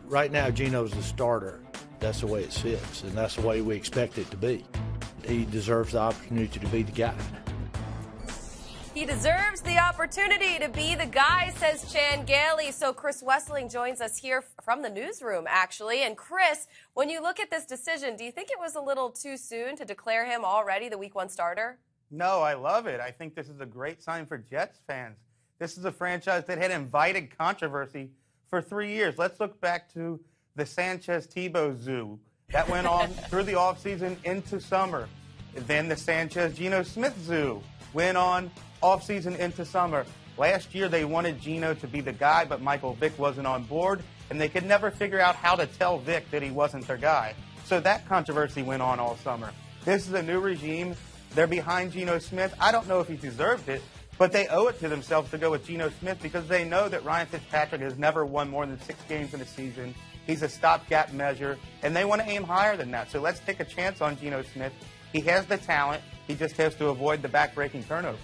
Right now, Geno's the starter. That's the way it sits, and that's the way we expect it to be. He deserves the opportunity to be the guy. He deserves the opportunity to be the guy, says Chan Gailey. So Chris Wessling joins us here from the newsroom, actually. And Chris, when you look at this decision, do you think it was a little too soon to declare him already the Week 1 starter? No, I love it. I think this is a great sign for Jets fans. This is a franchise that had invited controversy for 3 years. Let's look back to the Sanchez-Tebow zoo. That went on through the offseason into summer. Then the Sanchez-Geno Smith zoo went on offseason into summer. Last year, they wanted Geno to be the guy, but Michael Vick wasn't on board, and they could never figure out how to tell Vick that he wasn't their guy. So that controversy went on all summer. This is a new regime. They're behind Geno Smith. I don't know if he deserved it, but they owe it to themselves to go with Geno Smith because they know that Ryan Fitzpatrick has never won more than 6 games in a season. He's a stopgap measure, and they want to aim higher than that. So let's take a chance on Geno Smith. He has the talent. He just has to avoid the back-breaking turnovers.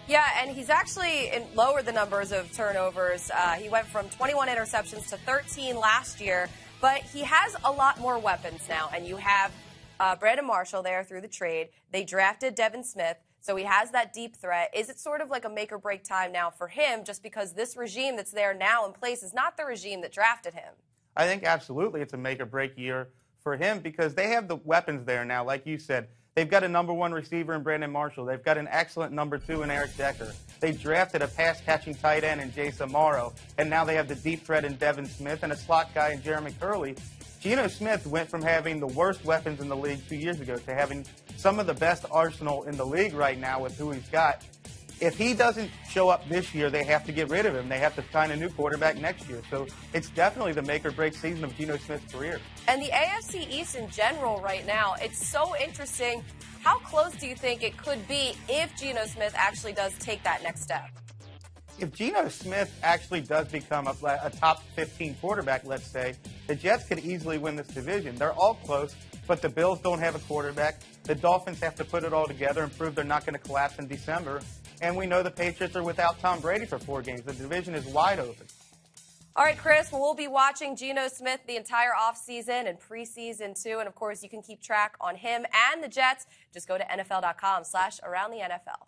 Yeah, and he's actually lowered the numbers of turnovers. He went from 21 interceptions to 13 last year, but he has a lot more weapons now. And you have Brandon Marshall there through the trade. They drafted Devin Smith, so he has that deep threat. Is it sort of like a make-or-break time now for him just because this regime that's there now in place is not the regime that drafted him? I think absolutely it's a make-or-break year for him because they have the weapons there now, like you said. They've got a number 1 receiver in Brandon Marshall. They've got an excellent number 2 in Eric Decker. They drafted a pass-catching tight end in Jason Morrow, and now they have the deep threat in Devin Smith and a slot guy in Jeremy Curley. Geno Smith went from having the worst weapons in the league 2 years ago to having some of the best arsenal in the league right now with who he's got. If he doesn't show up this year, they have to get rid of him. They have to find a new quarterback next year. So it's definitely the make-or-break season of Geno Smith's career. And the AFC East in general right now, it's so interesting. How close do you think it could be if Geno Smith actually does take that next step? If Geno Smith actually does become a top 15 quarterback, let's say, the Jets could easily win this division. They're all close, but the Bills don't have a quarterback. The Dolphins have to put it all together and prove they're not going to collapse in December. And we know the Patriots are without Tom Brady for 4 games. The division is wide open. All right, Chris, well, we'll be watching Geno Smith the entire offseason and preseason, too. And, of course, you can keep track on him and the Jets. Just go to NFL.com/AroundTheNFL.